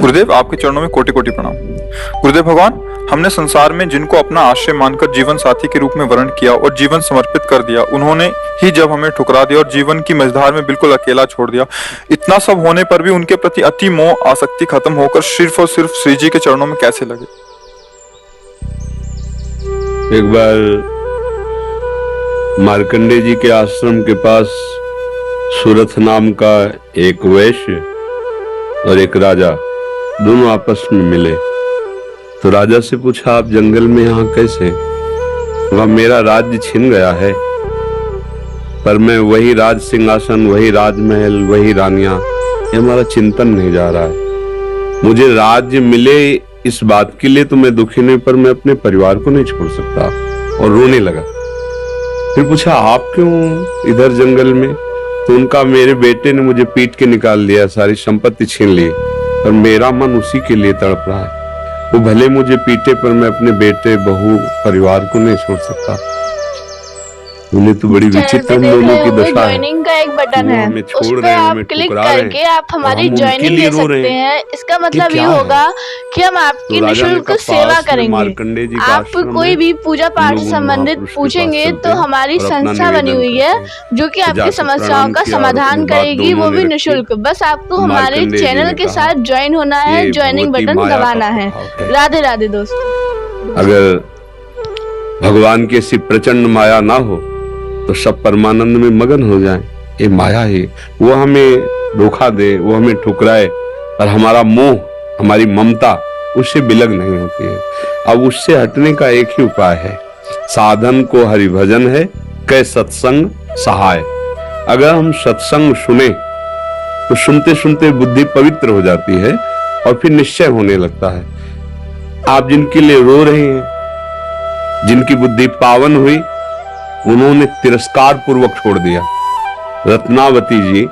गुरुदेव, आपके चरणों में कोटि कोटि प्रणाम। गुरुदेव भगवान, हमने संसार में जिनको अपना आश्रय मानकर जीवन साथी के रूप में वर्ण किया और जीवन समर्पित कर दिया, उन्होंने ही जब हमें ठुकरा दिया और जीवन की मझधार में बिल्कुल अकेला छोड़ दिया, इतना सब होने पर भी उनके प्रति अति मोह आसक्ति खत्म होकर सिर्फ और सिर्फ श्री जी के चरणों में कैसे लगे? एक बार मार्कंडे जी के आश्रम के पास सूरथ नाम का एक वैश्य और एक राजा दोनों आपस में मिले। तो राजा से पूछा, आप जंगल में यहाँ कैसे? वह मेरा राज्य छिन गया है, पर मैं वही राज सिंहासन, वही राजमहल, वही रानियां, ये हमारा चिंतन नहीं जा रहा है। मुझे राज्य मिले इस बात के लिए तो मैं दुखी नहीं, पर मैं अपने परिवार को नहीं छोड़ सकता। और रोने लगा। फिर पूछा, आप क्यों इधर जंगल में? तो उनका, मेरे बेटे ने मुझे पीट के निकाल दिया, सारी संपत्ति छीन ली, पर मेरा मन उसी के लिए तड़प रहा है। वो भले मुझे पीटे, पर मैं अपने बेटे, बहू, परिवार को नहीं छोड़ सकता। उन्हें तो बड़ी विचित्र हम दोनों की दशा है। ज्वाइनिंग का एक बटन है, उस पे आप क्लिक करके आप हमारी ज्वाइनिंग ले सकते हैं। इसका मतलब ये होगा कि हम आपकी निःशुल्क सेवा करेंगे। आप कोई भी पूजा पाठ से संबंधित पूछेंगे तो हमारी संस्था बनी हुई है जो कि आपकी समस्याओं का समाधान करेगी, वो भी निःशुल्क। बस आपको हमारे चैनल के साथ ज्वाइन होना है, ज्वाइनिंग बटन दबाना है। राधे राधे दोस्तों। अगर भगवान की ऐसी प्रचंड माया ना हो तो सब परमानंद में मगन हो जाएं। ये माया है, वो हमें धोखा दे, वो हमें ठुकराए, और हमारा मोह, हमारी ममता उससे बिलग नहीं होती है। अब उससे हटने का एक ही उपाय है, साधन को हरि भजन है, कै सत्संग सहाय। अगर हम सत्संग सुने तो सुनते सुनते बुद्धि पवित्र हो जाती है और फिर निश्चय होने लगता है। आप जिनके लिए रो रहे हैं, जिनकी बुद्धि पावन हुई, उन्होंने तिरस्कार पूर्वक छोड़ दिया। रत्नावती जी,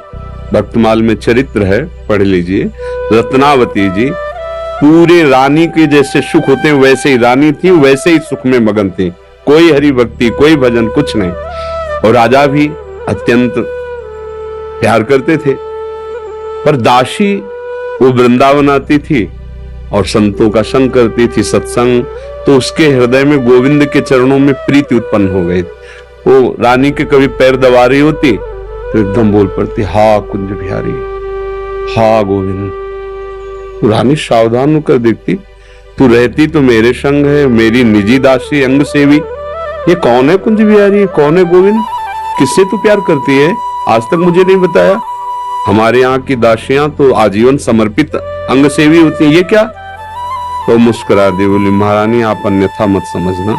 भक्तमाल में चरित्र है, पढ़ लीजिए। रत्नावती जी पूरे रानी के जैसे सुख होते हैं वैसे ही रानी थी, वैसे ही सुख में मगन थी। कोई हरि भक्ति, कोई भजन, कुछ नहीं। और राजा भी अत्यंत प्यार करते थे। पर दासी वो वृंदावन आती थी और संतों का संग करती थी, सत्संग, तो उसके हृदय में गोविंद के चरणों में प्रीति उत्पन्न हो गई। वो रानी के कभी पैर दबा रही होती तो एकदम बोल पड़ती, हा कुंज बिहारी, हा गोविंद। तो रानी सावधान होकर देखती, तू रहती तो मेरे संग है, मेरी निजी दासी, अंग सेवी। ये कौन है कुंज बिहारी, ये कौन है गोविंद? किससे तू प्यार करती है? आज तक मुझे नहीं बताया। हमारे यहाँ की दासियां तो आजीवन समर्पित अंग सेवी होती है, ये क्या? तो मुस्कुरा दी, बोली, महारानी आप अन्यथा मत समझना,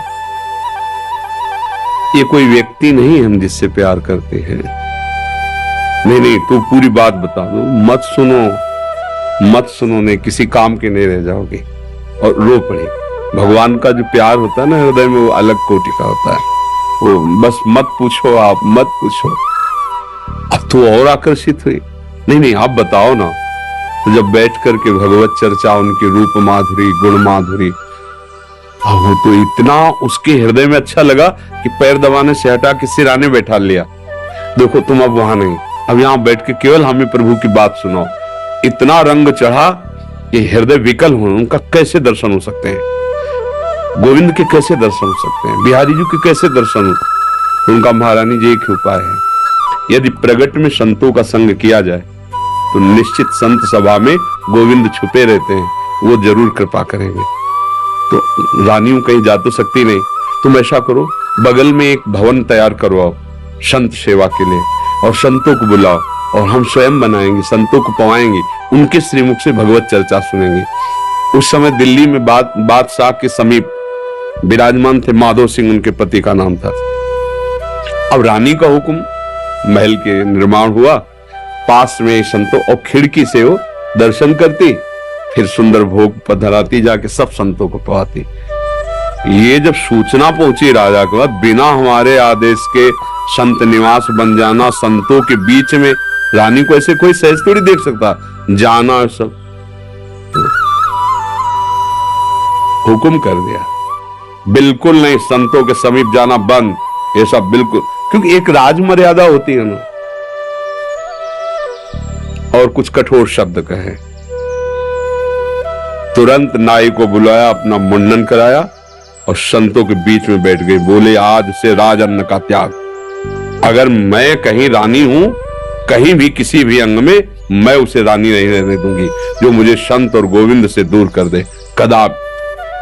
ये कोई व्यक्ति नहीं हम जिससे प्यार करते हैं। नहीं नहीं, तू पूरी बात बता दो, मत सुनो, मत सुनो, नहीं किसी काम के नहीं रह जाओगे। और रो पड़ी। भगवान का जो प्यार होता है ना हृदय में, वो अलग कोटि का होता है। वो बस मत पूछो, आप मत पूछो। अब तो और आकर्षित हुई, नहीं नहीं आप बताओ ना। तो जब बैठ करके भगवत चर्चा, उनकी रूप माधुरी, गुण माधुरी, वो तो इतना उसके हृदय में अच्छा लगा कि पैर दबाने से हटा के सिराने बैठा लिया। देखो तुम अब वहां नहीं, अब यहाँ बैठ के केवल हमें प्रभु की बात सुनाओ। इतना रंग चढ़ा कि हृदय विकल हो, उनका कैसे दर्शन हो सकते हैं? गोविंद के कैसे दर्शन हो सकते हैं? बिहारी जी के कैसे दर्शन हो? उनका महारानी जी एक उपाय है, यदि प्रगट में संतों का संग किया जाए तो निश्चित संत सभा में गोविंद छुपे रहते हैं, वो जरूर कृपा करेंगे। तो रानियों कहीं जा तो सकती नहीं, तुम ऐसा करो, बगल में एक भवन तैयार करवाओ संत सेवा के लिए, और संतों को बुलाओ, और हम स्वयं बनाएंगे, संतों को पवाएंगे, उनके श्रीमुख से भगवत चर्चा सुनेंगे। उस समय दिल्ली में बादशाह के समीप विराजमान थे माधो सिंह, उनके पति का नाम था। अब रानी का हुक्म, महल के निर्माण हुआ, पास में संतों, और खिड़की से वो दर्शन करती, फिर सुंदर भोग पधराती, जाके सब संतों को पवाती। ये जब सूचना पहुंची राजा के बाद, बिना हमारे आदेश के संत निवास बन जाना, संतों के बीच में, रानी को ऐसे कोई सहज थोड़ी देख सकता, जाना सब। तो हुक्म कर दिया, बिल्कुल नहीं, संतों के समीप जाना बंद, ये सब बिल्कुल, क्योंकि एक राज मर्यादा होती है ना। और कुछ कठोर शब्द कहे, तुरंत नाई को बुलाया, अपना मुंडन कराया और संतों के बीच में बैठ गई। बोले आज से राज अन्न का त्याग। अगर मैं कहीं रानी हूं, कहीं भी किसी भी अंग में, मैं उसे रानी नहीं रहने दूंगी जो मुझे संत और गोविंद से दूर कर दे। कदाप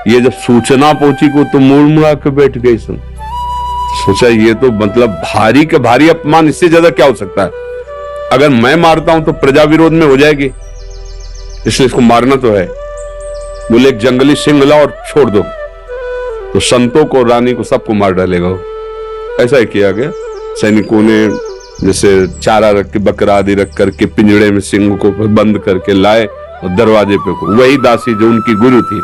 ये जब सूचना पहुंची को तो मुड़ मुड़ा के बैठ गई। सोचा ये तो मतलब भारी के भारी अपमान, इससे ज्यादा क्या हो सकता है। अगर मैं मारता हूं तो प्रजा विरोध में हो जाएगी, इसलिए इसको मारना तो है। बोले एक जंगली सिंह लाओ और छोड़ दो, तो संतों को, रानी को, सबको मार डालेगा। ऐसा ही किया गया। सैनिकों ने जैसे चारा रख के, बकरा आदि रख करके पिंजड़े में सिंह को बंद करके लाए और दरवाजे पे को, वही दासी जो उनकी गुरु थी,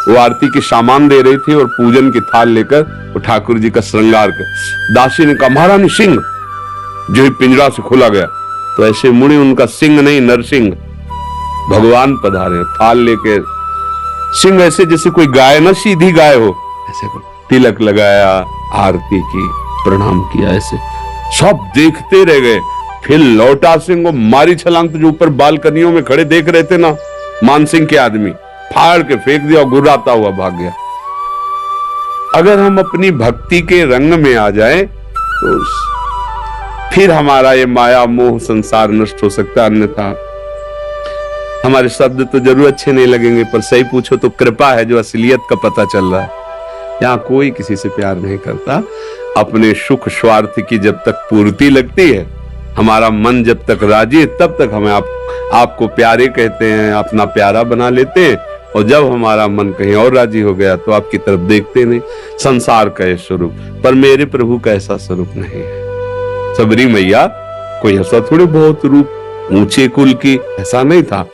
वो आरती की सामान दे रही थी और पूजन की थाल लेकर वो ठाकुर जी का श्रृंगार कर। दासी ने कहा महारानी सिंह, जो ही पिंजरा से खोला गया तो ऐसे मुड़ी, उनका सिंह नहीं नरसिंह, भगवान पधारे थाल लेके। सिंह ऐसे जैसे कोई गाय ना, सीधी गाय हो, ऐसे तिलक लगाया, आरती की, प्रणाम किया। ऐसे सब देखते रह गए। फिर लौटा सिंह को मारी छलांग, तो जो ऊपर बालकनियों में खड़े देख रहे थे ना मान सिंह के आदमी, फाड़ के फेंक दिया और गुर्राता हुआ भाग गया। अगर हम अपनी भक्ति के रंग में आ जाएं तो फिर हमारा ये माया मोह संसार नष्ट हो सकता है। अन्यथा हमारे शब्द तो जरूर अच्छे नहीं लगेंगे, पर सही पूछो तो कृपा है जो असलियत का पता चल रहा है। यहाँ कोई किसी से प्यार नहीं करता। अपने सुख स्वार्थ की जब तक पूर्ति लगती है, हमारा मन जब तक राजी है, तब तक हमें आपको प्यारे कहते हैं, अपना प्यारा बना लेते हैं। और जब हमारा मन कहीं और राजी हो गया तो आपकी तरफ देखते नहीं। संसार का ये स्वरूप, पर मेरे प्रभु का ऐसा स्वरूप नहीं है। सबरी मैया कोई ऐसा थोड़ी बहुत रूप ऊंचे कुल की, ऐसा नहीं था।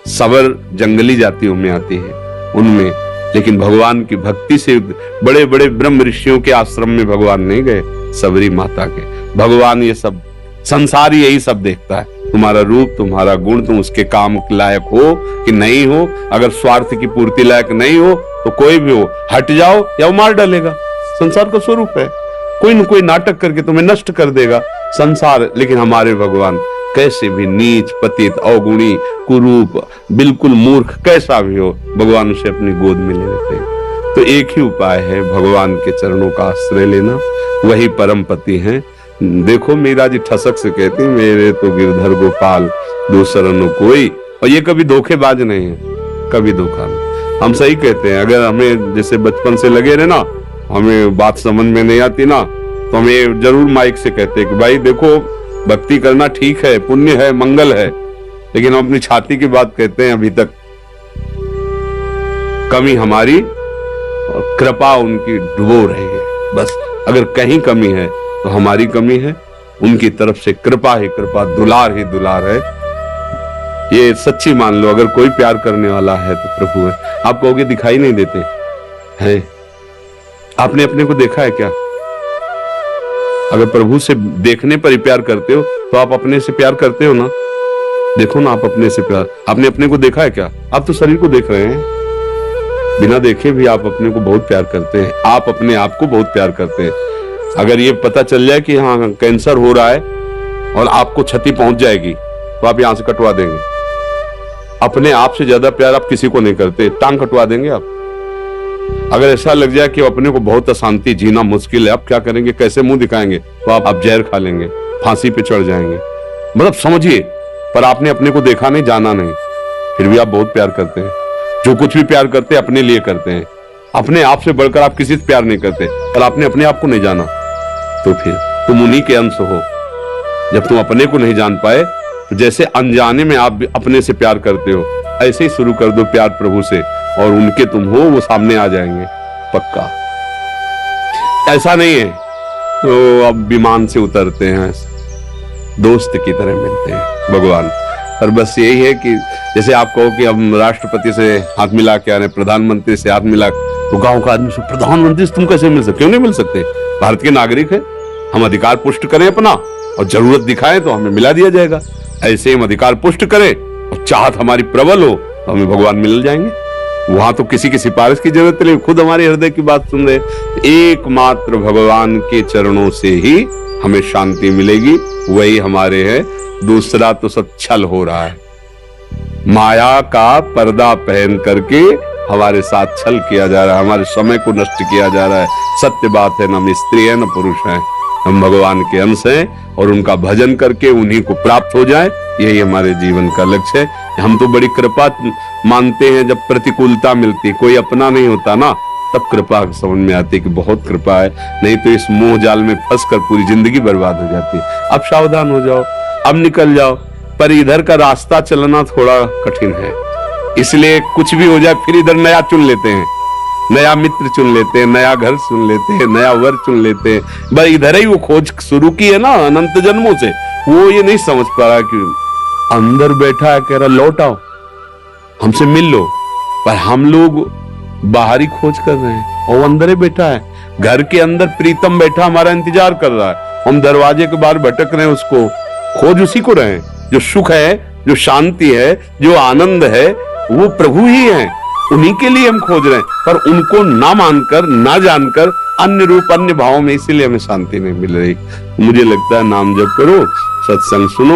सबर जंगली जातियों में आती है उनमें, लेकिन भगवान की भक्ति से बड़े बड़े ब्रह्म ऋषियों के आश्रम में भगवान नहीं गए, सबरी माता के। भगवान ये सब संसार यही सब देखता है, तुम्हारा रूप, तुम्हारा गुण, तुम उसके काम लायक हो कि नहीं हो। अगर स्वार्थ की पूर्ति लायक नहीं हो तो कोई भी हो, हट जाओ या वो मार डालेगा। संसार का स्वरूप है, कोई न कोई नाटक करके तुम्हें नष्ट कर देगा संसार। लेकिन हमारे भगवान कैसे भी नीच, पतित, अवगुणी, कुरूप, बिल्कुल मूर्ख कैसा भी हो, भगवान उसे अपनी गोद में ले लेते हैं। तो एक ही उपाय है, भगवान के चरणों का आश्रय लेना, वही परम पति हैं। देखो मीरा जी ठसक से कहती, मेरे तो गिरधर गोपाल दूसरा न कोई। और ये कभी धोखेबाज नहीं है, कभी धोखा नहीं। हम सही कहते हैं। अगर हमें जैसे बचपन से लगे रहे ना, हमें बात समझ में नहीं आती ना, तो हमें जरूर माइक से कहते हैं कि भाई देखो, भक्ति करना ठीक है, पुण्य है, मंगल है, लेकिन हम अपनी छाती की बात कहते हैं। अभी तक कमी हमारी और कृपा उनकी डुबो रही है। बस अगर कहीं कमी है तो हमारी कमी है, उनकी तरफ से कृपा ही कृपा, दुलार ही दुलार है। ये सच्ची मान लो। अगर कोई प्यार करने वाला है तो प्रभु है। आप कहोगे दिखाई नहीं देते हैं, आपने अपने को देखा है क्या? अगर प्रभु से देखने पर ही प्यार करते हो तो आप अपने से प्यार करते हो ना। देखो ना, आप अपने से प्यार, आपने अपने को देखा है क्या? आप तो शरीर को देख रहे हैं, बिना देखे भी आप अपने को बहुत प्यार करते हैं। आप अपने आप को बहुत प्यार करते हैं। अगर ये पता चल जाए कि हाँ कैंसर हो रहा है और आपको क्षति पहुंच जाएगी तो आप यहां से कटवा देंगे। अपने आप से ज्यादा प्यार आप किसी को नहीं करते, टांग कटवा देंगे आप। अगर ऐसा लग जाए कि अपने को बहुत अशांति, जीना मुश्किल है, आप क्या करेंगे, कैसे मुंह दिखाएंगे? तो आप जहर खा लेंगे, फांसी पे चढ़ जाएंगे। मतलब समझिए, पर आपने अपने को देखा नहीं, जाना नहीं, फिर भी आप बहुत प्यार करते हैं। जो कुछ भी प्यार करते हैं अपने लिए करते हैं। अपने आप से बढ़कर आप किसी से प्यार नहीं करते, पर आपने अपने आप को नहीं जाना तो फिर तुम उन्हीं के अंश हो। जब तुम अपने को नहीं जान पाए तो जैसे अनजाने में आप अपने से प्यार करते हो, ऐसे ही शुरू कर दो प्यार प्रभु से, और उनके तुम हो, वो सामने आ जाएंगे पक्का। ऐसा नहीं है तो अब विमान से उतरते हैं, दोस्त की तरह मिलते हैं भगवान। और बस यही है कि जैसे आप कहो कि हम राष्ट्रपति से हाथ मिला के आ रहे, प्रधानमंत्री से हाथ मिला, तो गांव का आदमी से प्रधानमंत्री से तुम कैसे मिल सकते? क्यों नहीं मिल सकते? भारत के नागरिक है, हम अधिकार पुष्ट करें अपना और जरूरत दिखाएं तो हमें मिला दिया जाएगा। ऐसे हम अधिकार पुष्ट करें और चाहत हमारी प्रबल हो तो हमें भगवान मिल जाएंगे। वहां तो किसी की सिफारिश की जरूरत नहीं, खुद हमारे हृदय की बात सुन रहे। एकमात्र भगवान के चरणों से ही हमें शांति मिलेगी, वही हमारे है। दूसरा तो सब छल हो रहा है। माया का पर्दा पहन करके हमारे साथ छल किया जा रहा है, हमारे समय को नष्ट किया जा रहा है। सत्य बात है, न हम स्त्री है न पुरुष है, हम भगवान के अंश हैं और उनका भजन करके उन्हीं को प्राप्त हो जाए, यही हमारे जीवन का लक्ष्य है। हम तो बड़ी कृपा मानते हैं, जब प्रतिकूलता मिलती, कोई अपना नहीं होता ना, तब कृपा समझ में आती है कि बहुत कृपा है, नहीं तो इस मोह जाल में फंसकर पूरी जिंदगी बर्बाद हो जाती है। अब सावधान हो जाओ, अब निकल जाओ, पर इधर का रास्ता चलना थोड़ा कठिन है, इसलिए कुछ भी हो जाए फिर इधर नया चुन लेते हैं, नया मित्र चुन लेते हैं, नया घर चुन लेते हैं, नया वर चुन लेते हैं। बस इधर ही वो खोज शुरू की है ना अनंत जन्मों से, वो ये नहीं समझ पा रहा कि अंदर बैठा है, कह रहा लौट आओ, हमसे मिल लो, पर हम लोग बाहरी खोज कर रहे हैं और अंदर ही बैठा है, घर के अंदर प्रीतम बैठा हमारा इंतजार कर रहा है, हम दरवाजे के बाहर भटक रहे हैं, उसको खोज उसी को रहे हैं। जो सुख है, जो शांति है, जो आनंद है, वो प्रभु ही है, उन्हीं के लिए हम खोज रहे हैं, पर उनको ना मानकर, ना जानकर अन्य रूप अन्य भावों में, इसीलिए हमें शांति नहीं मिल रही। मुझे लगता है नाम जप करो, सत्संग सुनो,